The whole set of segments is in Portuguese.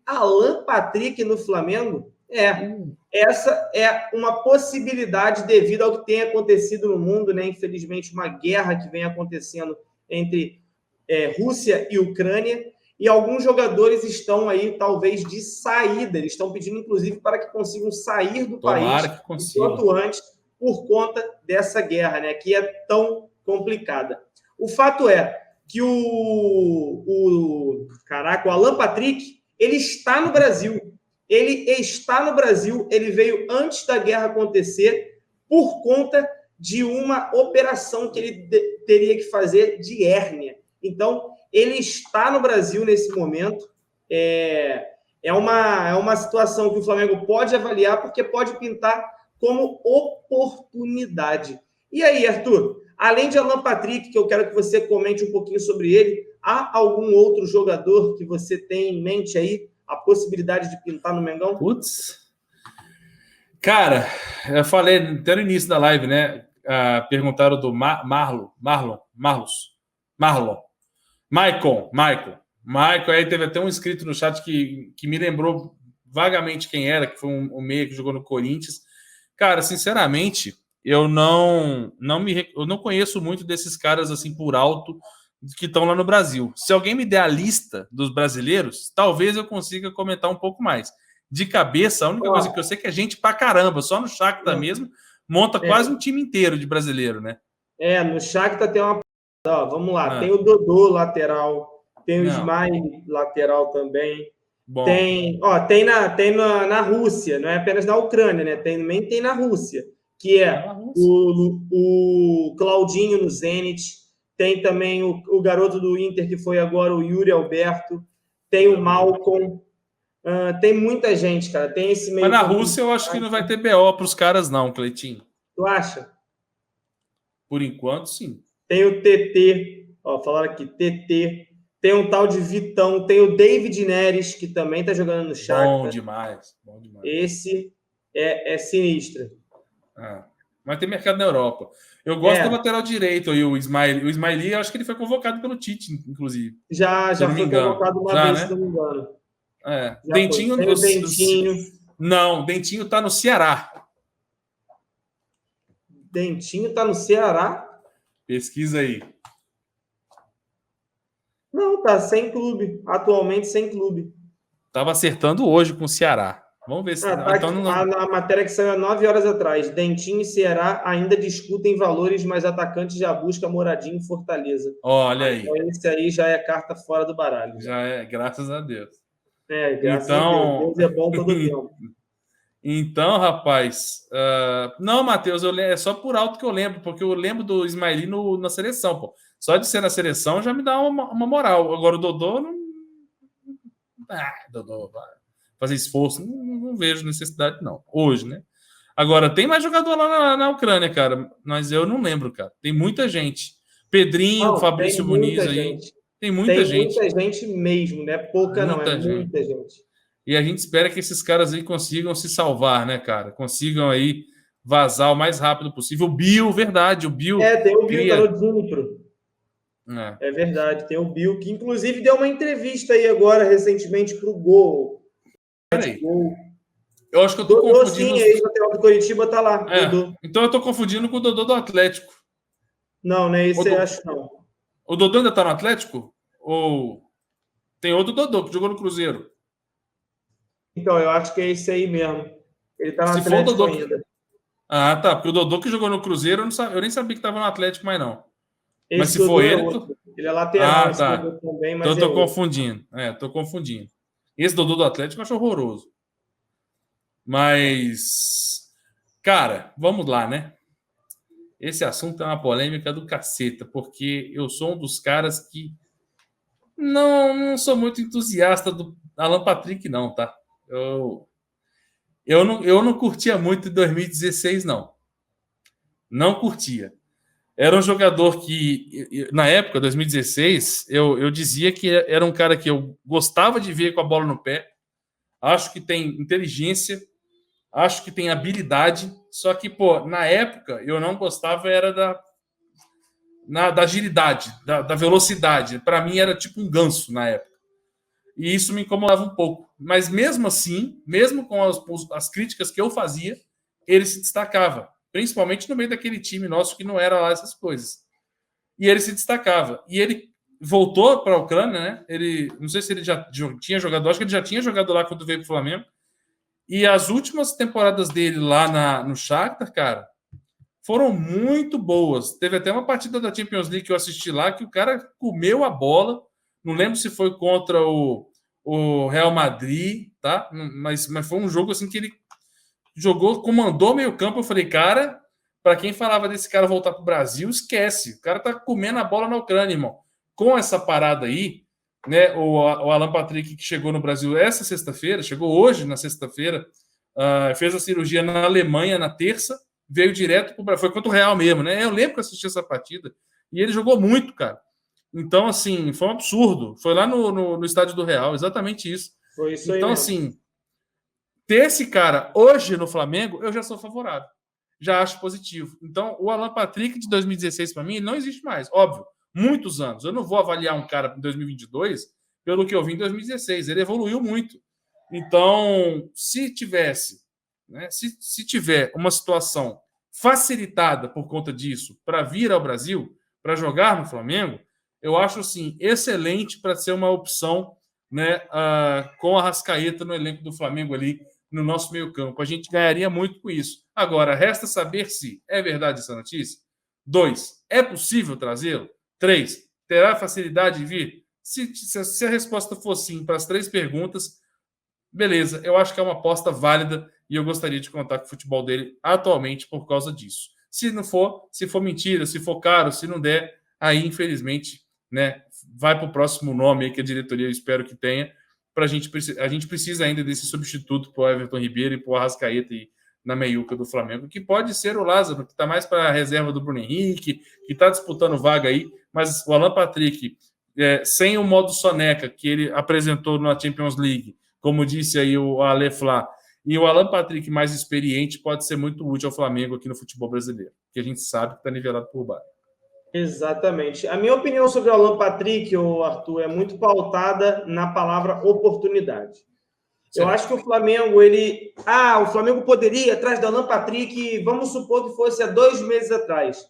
Alan Patrick no Flamengo? Essa é uma possibilidade devido ao que tem acontecido no mundo, né? Infelizmente, uma guerra que vem acontecendo entre Rússia e Ucrânia, e alguns jogadores estão aí, talvez, de saída. Eles estão pedindo, inclusive, para que consigam sair do país o quanto antes, por conta dessa guerra, né? Que é tão complicada. O fato é que o Alan Patrick, ele está no Brasil. Ele está no Brasil, ele veio antes da guerra acontecer por conta de uma operação que ele teria que fazer de hérnia. Então, ele está no Brasil nesse momento. É uma situação que o Flamengo pode avaliar, porque pode pintar como oportunidade. E aí, Arthur, além de Alan Patrick, que eu quero que você comente um pouquinho sobre ele, há algum outro jogador que você tem em mente aí, a possibilidade de pintar no Mengão? Putz. Cara, eu falei até no início da live, né? Perguntaram do Michael. Aí teve até um inscrito no chat que me lembrou vagamente quem era, que foi um meia que jogou no Corinthians. Cara, sinceramente, eu não conheço muito desses caras assim por alto que estão lá no Brasil. Se alguém me der a lista dos brasileiros, talvez eu consiga comentar um pouco mais. De cabeça, a única coisa que eu sei é que é gente pra caramba, só no Shakhtar mesmo, monta quase um time inteiro de brasileiro, né? No Shakhtar tem uma... vamos lá, tem o Dodô, lateral, tem o Ismail, lateral também. Bom. Tem na Rússia, não é apenas na Ucrânia, né? Também tem na Rússia, que é o Claudinho no Zenit, tem também o garoto do Inter, que foi agora o Yuri Alberto, tem o Malcolm, tem muita gente, cara. Tem esse meio. Mas na Rússia eu acho que não vai ter BO para os caras, não, Cleitinho. Tu acha? Por enquanto, sim. Tem o TT, falaram aqui, TT. Tem um tal de Vitão, tem o David Neres, que também está jogando no Shakhtar. Bom demais. Esse é sinistro. Mas tem mercado na Europa. Eu gosto do lateral direito aí, o Ismaili. O Ismaili, eu acho que ele foi convocado pelo Tite, inclusive. Já foi convocado uma vez, se não me engano. Dentinho... Tem o Dentinho. Não, Dentinho tá no Ceará. Dentinho tá no Ceará? Pesquisa aí. Não, tá sem clube. Atualmente sem clube. Tava acertando hoje com o Ceará. Vamos ver se... A matéria que saiu há 9 horas atrás. Dentinho e Ceará ainda discutem valores, mas atacante já busca moradia em Fortaleza. Olha aí. Então, esse aí já é carta fora do baralho. Já é, graças a Deus. Graças a Deus. Deus é bom todo tempo. Então, rapaz... Não, Matheus, é só por alto que eu lembro, porque eu lembro do Ismaili na seleção, pô. Só de ser na seleção já me dá uma moral. Agora o Dodô não... Dodô, vai fazer esforço, não vejo necessidade, não. Hoje, né? Agora, tem mais jogador lá na Ucrânia, cara, mas eu não lembro, cara. Tem muita gente. Pedrinho, Fabrício Muniz aí. Tem muita gente. Tem muita gente mesmo, né? Pouca não, é muita gente. E a gente espera que esses caras aí consigam se salvar, né, cara? Consigam aí vazar o mais rápido possível. O Bill, verdade, o Bill... tem o Bill, tá no Dnipro. É verdade, tem o Bill, que inclusive deu uma entrevista aí agora, recentemente, para o Gol. Peraí. Eu acho que eu tô Dodô, confundindo... Sim, o do Coritiba tá lá. Dodô. Então eu tô confundindo com o Dodô do Atlético. Não é esse, eu acho não. O Dodô ainda tá no Atlético? Ou tem outro Dodô que jogou no Cruzeiro? Então, eu acho que é esse aí mesmo. Ele tá no Atlético ainda. Ah, tá. Porque o Dodô que jogou no Cruzeiro, eu nem sabia que tava no Atlético mais não. Mas se Dodô for ele... Ele é lateral. Tá. Também, mas então eu tô confundindo. Tô confundindo. Esse Dodô do Atlético eu acho horroroso. Mas... Cara, vamos lá, né? Esse assunto é uma polêmica do caceta, porque eu sou um dos caras que não sou muito entusiasta do Alan Patrick, não, tá? Eu não curtia muito em 2016, não. Não curtia. Era um jogador que, na época, 2016, eu dizia que era um cara que eu gostava de ver com a bola no pé. Acho que tem inteligência, acho que tem habilidade, só que, na época, eu não gostava era da agilidade, da velocidade. Para mim, era tipo um ganso na época. E isso me incomodava um pouco. Mas mesmo assim, mesmo com as críticas que eu fazia, ele se destacava. Principalmente no meio daquele time nosso que não era lá essas coisas. E ele se destacava. E ele voltou para a Ucrânia, né? Ele, não sei se ele já tinha jogado, acho que ele já tinha jogado lá quando veio para o Flamengo. E as últimas temporadas dele lá no Shakhtar, cara, foram muito boas. Teve até uma partida da Champions League que eu assisti lá que o cara comeu a bola. Não lembro se foi contra o Real Madrid, tá? Mas foi um jogo assim que ele jogou, comandou meio campo. Eu falei, cara, para quem falava desse cara voltar para o Brasil, esquece. O cara tá comendo a bola na Ucrânia, irmão. Com essa parada aí, né? O Alan Patrick, que chegou no Brasil essa sexta-feira, chegou hoje na sexta-feira, fez a cirurgia na Alemanha na terça, veio direto para o Brasil. Foi contra o Real mesmo, né? Eu lembro que eu assisti essa partida e ele jogou muito, cara. Então, assim, foi um absurdo. Foi lá no estádio do Real, exatamente isso. Foi isso aí então, mesmo. Assim, ter esse cara hoje no Flamengo, eu já sou favorável. Já acho positivo. Então, o Alan Patrick de 2016, para mim, não existe mais. Óbvio, muitos anos. Eu não vou avaliar um cara em 2022 pelo que eu vi em 2016. Ele evoluiu muito. Então, se tivesse, né, se tiver uma situação facilitada por conta disso para vir ao Brasil, para jogar no Flamengo, eu acho assim excelente para ser uma opção, né, com a Arrascaeta no elenco do Flamengo ali no nosso meio-campo. A gente ganharia muito com isso. Agora, resta saber se é verdade essa notícia. 2. É possível trazê-lo? 3. Terá facilidade de vir? Se a resposta for sim para as 3 perguntas, beleza, eu acho que é uma aposta válida e eu gostaria de contar com o futebol dele atualmente por causa disso. Se não for, se for mentira, se for caro, se não der, aí infelizmente, né, vai para o próximo nome aí que a diretoria eu espero que tenha. A gente precisa ainda desse substituto para o Everton Ribeiro e para o Arrascaeta na meiuca do Flamengo, que pode ser o Lázaro, que está mais para a reserva do Bruno Henrique, que está disputando vaga aí, mas o Alan Patrick, sem o modo soneca que ele apresentou na Champions League, como disse aí o Ale Flá, e o Alan Patrick mais experiente pode ser muito útil ao Flamengo aqui no futebol brasileiro, que a gente sabe que está nivelado por baixo. Exatamente. A minha opinião sobre o Alan Patrick, Arthur, é muito pautada na palavra oportunidade. Certo. Eu acho que o Flamengo, o Flamengo poderia ir atrás do Alan Patrick, vamos supor que fosse há 2 meses atrás.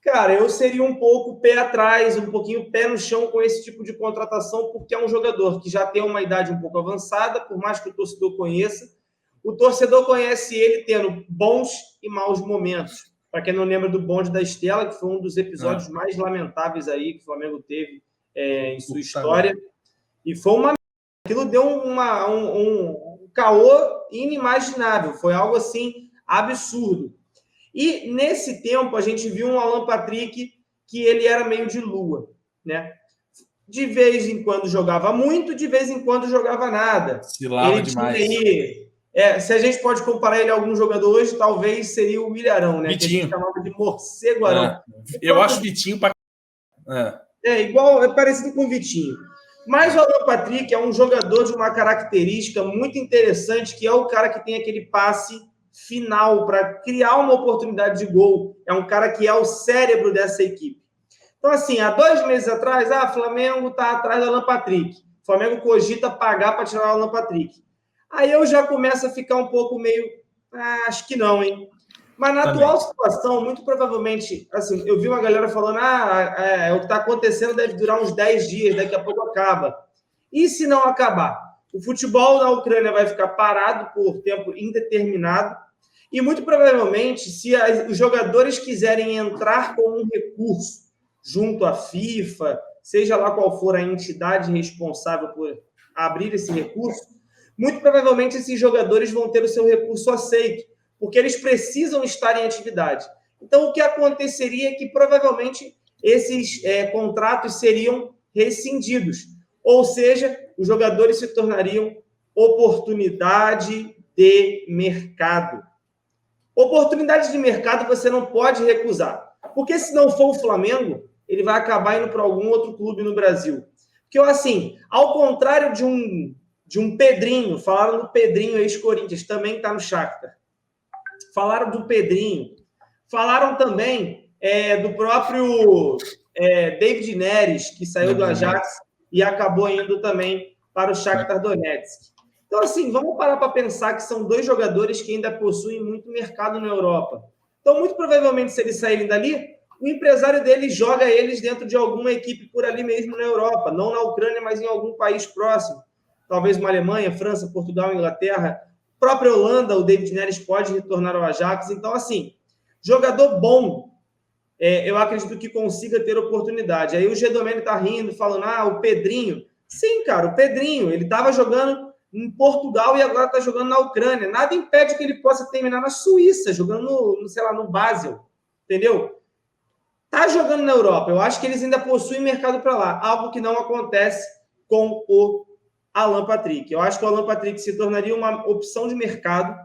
Cara, eu seria um pouco pé atrás, um pouquinho pé no chão com esse tipo de contratação, porque é um jogador que já tem uma idade um pouco avançada, por mais que o torcedor conheça. O torcedor conhece ele tendo bons e maus momentos. Para quem não lembra do bonde da Estela, que foi um dos episódios mais lamentáveis aí que o Flamengo teve em sua história. E foi uma... Aquilo deu um caô inimaginável. Foi algo assim absurdo. E nesse tempo a gente viu um Alan Patrick que ele era meio de lua, né? De vez em quando jogava muito, de vez em quando jogava nada. Cilava demais. Se a gente pode comparar ele a algum jogador hoje, talvez seria o Ilharão, né? Vitinho. Que a gente chamava de morcego Arão. Eu acho Vitinho para... igual, é parecido com o Vitinho. Mas o Alan Patrick é um jogador de uma característica muito interessante, que é o cara que tem aquele passe final para criar uma oportunidade de gol. É um cara que é o cérebro dessa equipe. Então, assim, há 2 meses atrás, Flamengo está atrás do Alan Patrick. O Flamengo cogita pagar para tirar o Alan Patrick. Aí eu já começo a ficar um pouco meio... acho que não, hein? Mas na atual situação, muito provavelmente, assim, eu vi uma galera falando, o que está acontecendo deve durar uns 10 dias, daqui a pouco acaba. E se não acabar? O futebol na Ucrânia vai ficar parado por tempo indeterminado e, muito provavelmente, se os jogadores quiserem entrar com um recurso junto à FIFA, seja lá qual for a entidade responsável por abrir esse recurso, muito provavelmente esses jogadores vão ter o seu recurso aceito, porque eles precisam estar em atividade. Então, o que aconteceria é que, provavelmente, esses contratos seriam rescindidos. Ou seja, os jogadores se tornariam oportunidade de mercado. Oportunidade de mercado você não pode recusar. Porque se não for o Flamengo, ele vai acabar indo para algum outro clube no Brasil. Porque, assim, ao contrário de um Pedrinho, falaram do Pedrinho, ex-Corinthians, também está no Shakhtar. Falaram do Pedrinho. Falaram também do próprio David Neres, que saiu do Ajax e acabou indo também para o Shakhtar Donetsk. Então, assim, vamos parar para pensar que são dois jogadores que ainda possuem muito mercado na Europa. Então, muito provavelmente, se eles saírem dali, o empresário deles joga eles dentro de alguma equipe por ali mesmo na Europa, não na Ucrânia, mas em algum país próximo. Talvez uma Alemanha, França, Portugal, Inglaterra, própria Holanda, o David Neres pode retornar ao Ajax. Então, assim, jogador bom, eu acredito que consiga ter oportunidade. Aí o Gedomene está rindo, falando, o Pedrinho. Sim, cara, o Pedrinho, ele estava jogando em Portugal e agora está jogando na Ucrânia. Nada impede que ele possa terminar na Suíça, jogando no Basel, entendeu? Tá jogando na Europa. Eu acho que eles ainda possuem mercado para lá, algo que não acontece com o Alan Patrick. Eu acho que o Alan Patrick se tornaria uma opção de mercado,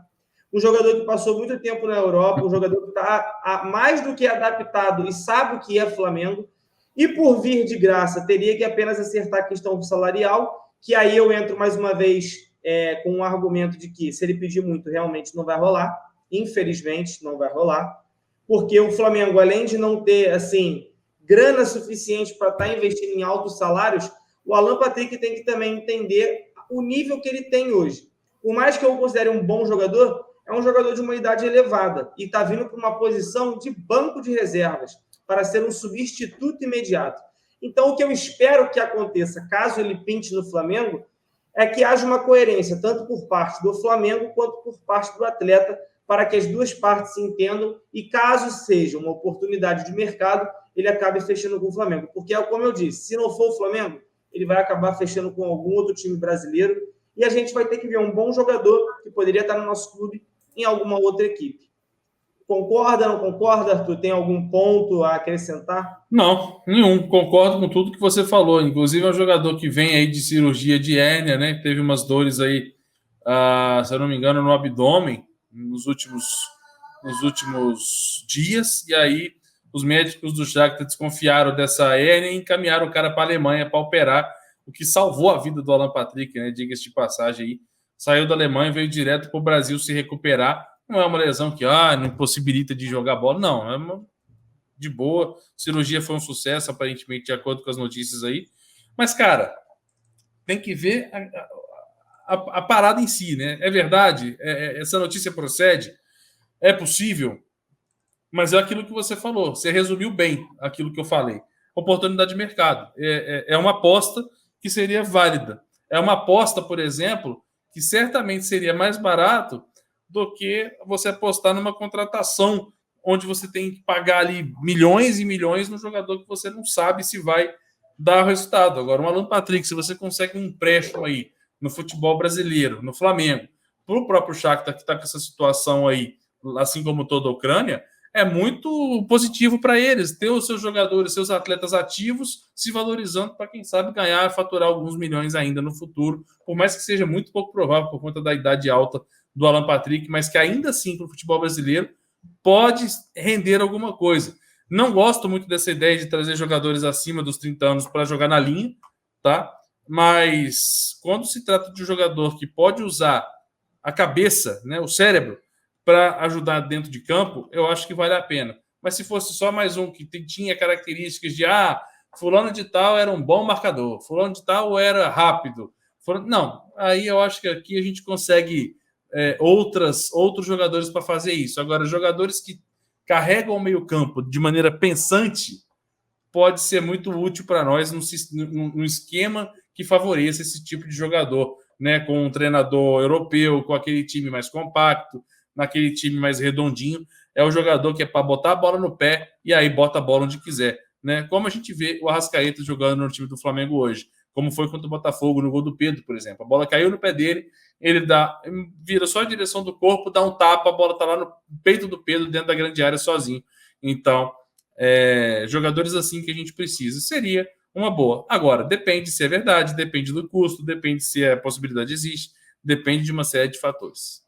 um jogador que passou muito tempo na Europa, um jogador que está mais do que adaptado e sabe o que é Flamengo, e por vir de graça, teria que apenas acertar a questão salarial, que aí eu entro mais uma vez com um argumento de que se ele pedir muito, realmente não vai rolar, infelizmente não vai rolar, porque o Flamengo, além de não ter, assim, grana suficiente para estar investindo em altos salários, o Alan Patrick tem que também entender o nível que ele tem hoje. Por mais que eu considere um bom jogador, é um jogador de uma idade elevada e está vindo para uma posição de banco de reservas para ser um substituto imediato. Então, o que eu espero que aconteça, caso ele pinte no Flamengo, é que haja uma coerência, tanto por parte do Flamengo quanto por parte do atleta, para que as duas partes se entendam e, caso seja uma oportunidade de mercado, ele acabe fechando com o Flamengo. Porque, como eu disse, se não for o Flamengo, ele vai acabar fechando com algum outro time brasileiro e a gente vai ter que ver um bom jogador que poderia estar no nosso clube em alguma outra equipe. Concorda, não concorda, Arthur? Tem algum ponto a acrescentar? Não, nenhum. Concordo com tudo que você falou. Inclusive, é um jogador que vem aí de cirurgia de hérnia, né? Teve umas dores aí, se eu não me engano, no abdômen nos últimos dias. E aí, os médicos do Shakhtar desconfiaram dessa hérnia e encaminharam o cara para a Alemanha para operar, o que salvou a vida do Alan Patrick, né? Diga-se de passagem aí. Saiu da Alemanha e veio direto para o Brasil se recuperar. Não é uma lesão que não impossibilita de jogar bola, não. É de boa. A cirurgia foi um sucesso, aparentemente, de acordo com as notícias aí. Mas, cara, tem que ver a parada em si, né? É verdade? Essa notícia procede? É possível? Mas é aquilo que você falou. Você resumiu bem aquilo que eu falei. Oportunidade de mercado. É uma aposta que seria válida. É uma aposta, por exemplo, que certamente seria mais barato do que você apostar numa contratação onde você tem que pagar ali milhões e milhões no jogador que você não sabe se vai dar o resultado. Agora, o Alan Patrick, se você consegue um empréstimo aí no futebol brasileiro, no Flamengo, para o próprio Shakhtar, que está com essa situação aí, assim como toda a Ucrânia, é muito positivo para eles ter os seus jogadores, seus atletas ativos se valorizando para, quem sabe, ganhar e faturar alguns milhões ainda no futuro, por mais que seja muito pouco provável por conta da idade alta do Alan Patrick, mas que ainda assim para o futebol brasileiro pode render alguma coisa. Não gosto muito dessa ideia de trazer jogadores acima dos 30 anos para jogar na linha, tá? Mas quando se trata de um jogador que pode usar a cabeça, né, o cérebro, para ajudar dentro de campo, eu acho que vale a pena. Mas se fosse só mais um que tinha características de fulano de tal era um bom marcador, fulano de tal era rápido. Não, aí eu acho que aqui a gente consegue outros jogadores para fazer isso. Agora, jogadores que carregam o meio-campo de maneira pensante pode ser muito útil para nós num esquema que favoreça esse tipo de jogador, né? Com um treinador europeu, com aquele time mais compacto, naquele time mais redondinho. É o jogador que é para botar a bola no pé e aí bota a bola onde quiser, né? Como a gente vê o Arrascaeta jogando no time do Flamengo hoje, como foi contra o Botafogo no gol do Pedro, por exemplo. A bola caiu no pé dele, ele vira só a direção do corpo, dá um tapa, a bola está lá no peito do Pedro, dentro da grande área, sozinho. Então, jogadores assim que a gente precisa. Seria uma boa. Agora, depende se é verdade, depende do custo, depende se a possibilidade existe, depende de uma série de fatores.